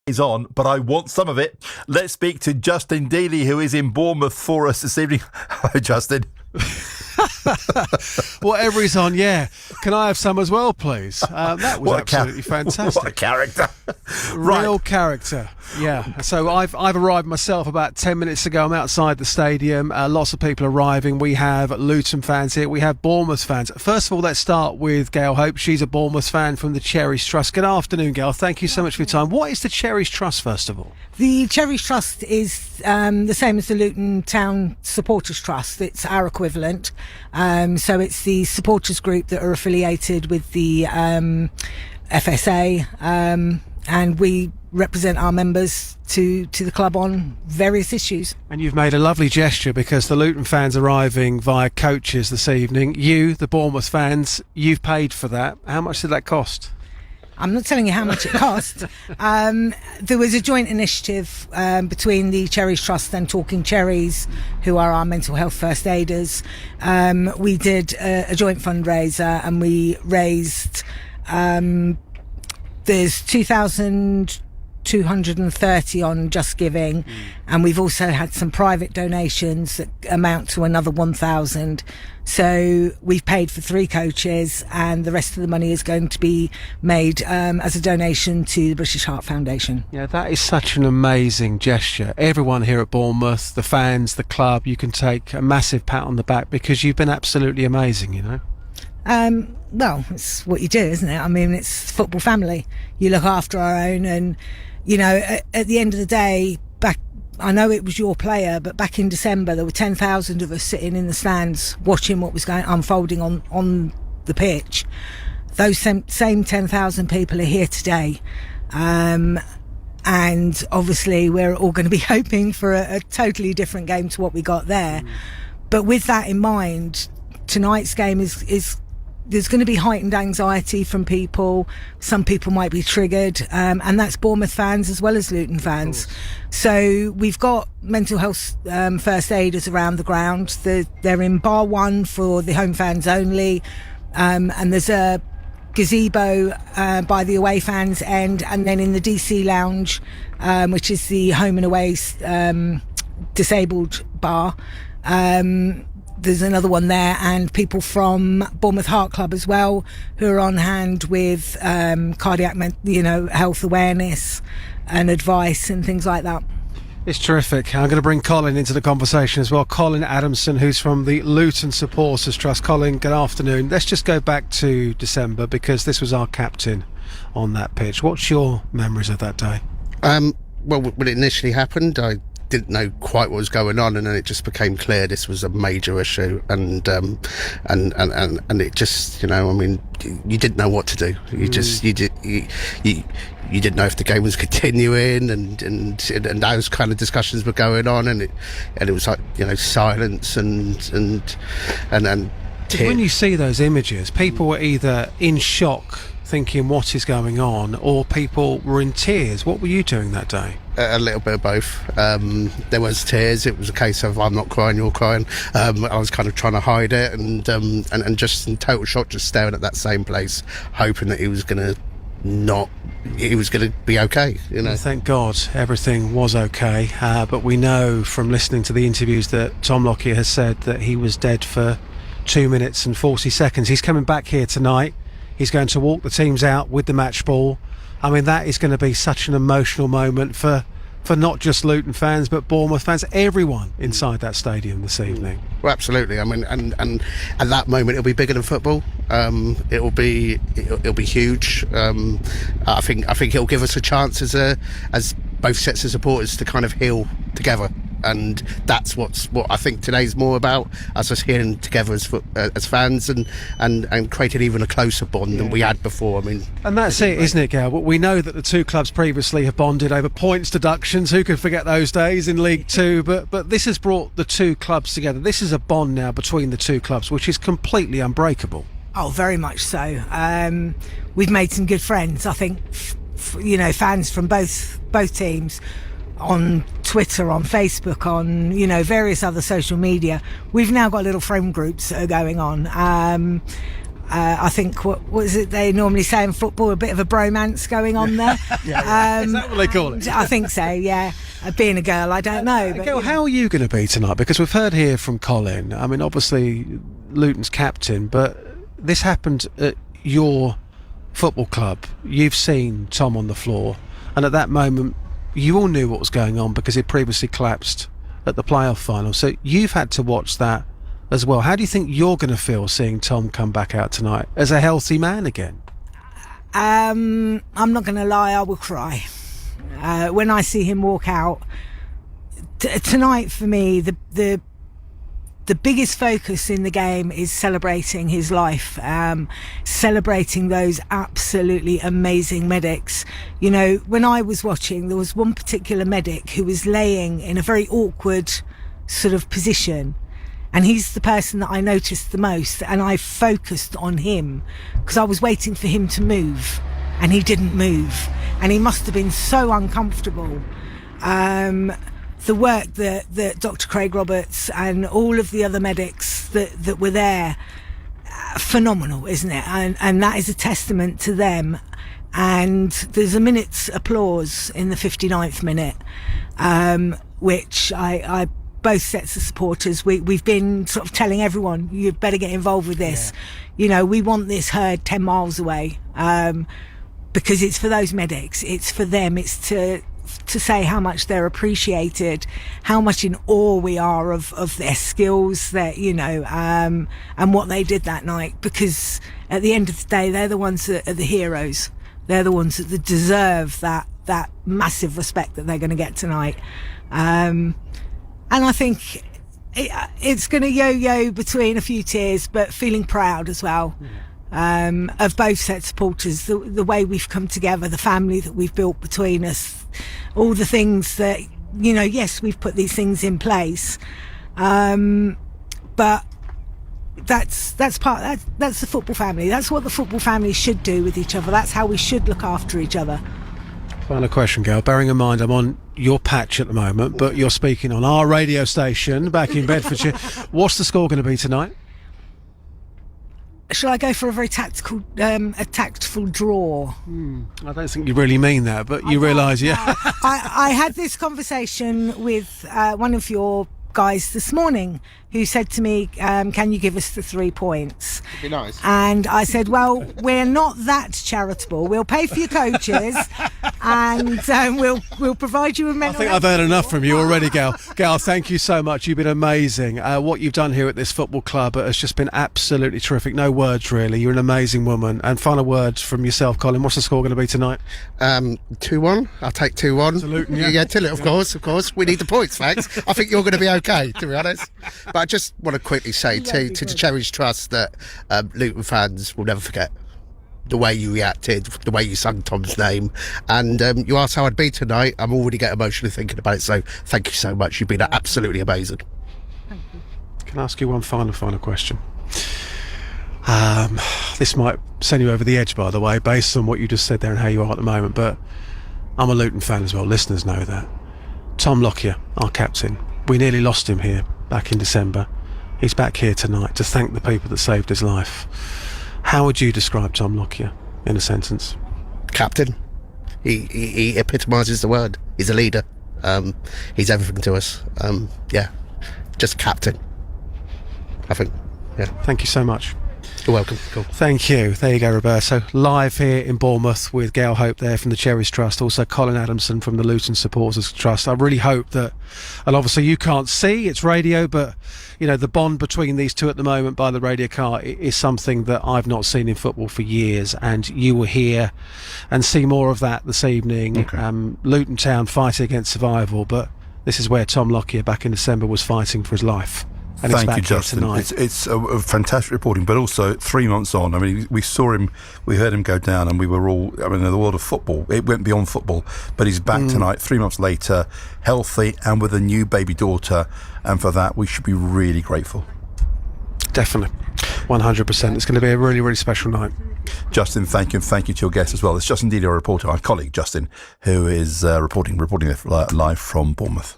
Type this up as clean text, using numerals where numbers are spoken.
is on, but I want some of it. Let's speak to Justin Dealey, who is in Bournemouth for us this evening. Hello, Justin. Whatever is on, yeah. Can I have some as well, please? That was absolutely fantastic. What a character. Real character, yeah. So I've arrived myself about 10 minutes ago. I'm outside the stadium. Lots of people arriving. We have Luton fans here. We have Bournemouth fans. First of all, let's start with Gayle Hope. She's a Bournemouth fan from the Cherries Trust. Good afternoon, Gayle. Thank you so much for your time. What is the Cherries Trust, first of all? The Cherries Trust is the same as the Luton Town Supporters Trust. It's our equivalent. So it's the supporters group that are affiliated with the FSA, and we represent our members to the club on various issues. And you've made a lovely gesture because the Luton fans arriving via coaches this evening. You, the Bournemouth fans, you've paid for that. How much did that cost? I'm not telling you how much it cost. There was a joint initiative between the Cherries Trust and Talking Cherries, who are our mental health first aiders. We did a joint fundraiser and we raised, there's 2,230 on Just Giving, and we've also had some private donations that amount to another 1,000. So we've paid for 3 coaches, and the rest of the money is going to be made as a donation to the British Heart Foundation. Yeah, that is such an amazing gesture. Everyone here at Bournemouth, the fans, the club, you can take a massive pat on the back because you've been absolutely amazing, you know. Well, it's what you do, isn't it? I mean, it's football family. You look after our own, and you know, at the end of the day, I know it was your player, but back in December there were 10,000 of us sitting in the stands watching what was unfolding on the pitch. Those same 10,000 people are here today, and obviously we're all going to be hoping for a totally different game to what we got there. But with that in mind, tonight's game is there's going to be heightened anxiety from people. Some people might be triggered, and that's Bournemouth fans as well as Luton fans. So we've got mental health first aiders around the ground. They're in bar 1 for the home fans only, and there's a gazebo by the away fans end, and then in the DC lounge, which is the home and away disabled bar, there's another one there, and people from Bournemouth Heart Club as well, who are on hand with cardiac, health awareness and advice and things like that. It's terrific. I'm going to bring Colin into the conversation as well. Colin Adamson, who's from the Luton Supporters Trust. Colin, good afternoon. Let's just go back to December because this was our captain on that pitch. What's your memories of that day? Well, when it initially happened, I didn't know quite what was going on, and then it just became clear this was a major issue, and it just, you know, I mean, you didn't know what to do. You just you didn't know if the game was continuing, and those kind of discussions were going on, and it was like, you know, silence and when you see those images, people were either in shock thinking what is going on, or people were in tears. What were you doing that day? A little bit of both. There was tears. It was a case of I'm not crying, you're crying. I was kind of trying to hide it, and just in total shock, just staring at that same place, hoping that he was going to be okay, you know. Thank God everything was okay, but we know from listening to the interviews that Tom Lockyer has said that he was dead for 2 minutes and 40 seconds. He's coming back here tonight. He's going to walk the teams out with the match ball. I mean, that is going to be such an emotional moment for not just Luton fans, but Bournemouth fans, everyone inside that stadium this evening. Well, absolutely. I mean, and at that moment, it'll be bigger than football. It'll be huge. I think it'll give us a chance as both sets of supporters to kind of heal together. And that's what I think today's more about, us healing together as fans and creating even a closer bond than we had before. I mean, and that's it, isn't it, Gayle? We know that the two clubs previously have bonded over points deductions. Who can forget those days in League Two? But this has brought the two clubs together. This is a bond now between the two clubs, which is completely unbreakable. Oh, very much so. We've made some good friends. I think, fans from both teams, on Twitter, on Facebook, on various other social media. We've now got little friend groups that are going on. I think what is it they normally say in football, a bit of a bromance going on there. Is that what they call it? I think so, yeah. Being a girl, I don't know. But, Gayle, how are you going to be tonight? Because we've heard here from Colin, I mean, obviously Luton's captain, but this happened at your football club. You've seen Tom on the floor, and at that moment you all knew what was going on because he'd previously collapsed at the playoff final, so you've had to watch that as well. How do you think you're going to feel seeing Tom come back out tonight as a healthy man again? I'm not going to lie, I will cry when I see him walk out tonight. For me, the biggest focus in the game is celebrating his life, celebrating those absolutely amazing medics. You know, when I was watching, there was one particular medic who was laying in a very awkward sort of position, and he's the person that I noticed the most, and I focused on him because I was waiting for him to move, and he didn't move, and he must have been so uncomfortable. The work that Dr. Craig Roberts and all of the other medics that were there, phenomenal, isn't it? And that is a testament to them. And there's a minute's applause in the 59th minute, which I both sets of supporters, we've been sort of telling everyone, you better get involved with this. Yeah. You know, we want this heard 10 miles away, because it's for those medics, it's for them, it's to say how much they're appreciated, how much in awe we are of their skills, that, you know, and what they did that night, because at the end of the day, they're the ones that are the heroes. They're the ones that deserve that massive respect that they're going to get tonight. And I think it's going to yo-yo between a few tears, but feeling proud as well, of both sets of supporters, the way we've come together, the family that we've built between us, all the things that, you know, yes, we've put these things in place, but that's the football family. That's what the football family should do with each other. That's how we should look after each other. Final question, Gayle. Bearing in mind I'm on your patch at the moment, but you're speaking on our radio station back in Bedfordshire. What's the score going to be tonight? Shall I go for a very tactful draw? I don't think you really mean that, but you realise, yeah. I had this conversation with one of your guys this morning, who said to me, can you give us the 3 points? It'd be nice. And I said, well, we're not that charitable. We'll pay for your coaches and we'll provide you with mental. I think I've heard enough from you already, Gayle. Gayle, thank you so much. You've been amazing. What you've done here at this football club has just been absolutely terrific. No words, really. You're an amazing woman. And final words from yourself, Colin. What's the score going to be tonight? 2-1. I'll take 2-1. Absolutely. Yeah, Tilly, of course. We need the points, Max. I think you're going to be okay, to be honest. But I just want to quickly say to the Cherries Trust that Luton fans will never forget the way you reacted, the way you sung Tom's name, and you asked how I'd be tonight. I'm already getting emotionally thinking about it, so thank you so much. You've been absolutely amazing. Thank you. Can I ask you one final question? This might send you over the edge, by the way, based on what you just said there and how you are at the moment, but I'm a Luton fan as well. Listeners know that. Tom Lockyer, our captain, we nearly lost him here back in December. He's back here tonight to thank the people that saved his life. How would you describe Tom Lockyer in a sentence? Captain. He epitomises the word. He's a leader. He's everything to us. Yeah, just captain, I think. Yeah. Thank you so much. You're welcome. Cool. Thank you. There you go, Roberto. Live here in Bournemouth with Gayle Hope there from the Cherries Trust, also Colin Adamson from the Luton Supporters Trust. I really hope that, and obviously you can't see, it's radio, but you know, the bond between these two at the moment by the radio car is something that I've not seen in football for years, and you will hear and see more of that this evening. Okay. Luton Town fighting against survival, but this is where Tom Lockyer back in December was fighting for his life. And thank you, Justin. It's a fantastic reporting, but also 3 months on. I mean, we saw him, we heard him go down, and we were all, I mean, in the world of football, it went beyond football, but he's back tonight, 3 months later, healthy and with a new baby daughter, and for that we should be really grateful. Definitely, 100%. It's going to be a really, really special night. Justin, thank you, and thank you to your guest as well. It's Justin Dealey, our reporter, our colleague Justin, who is reporting live from Bournemouth.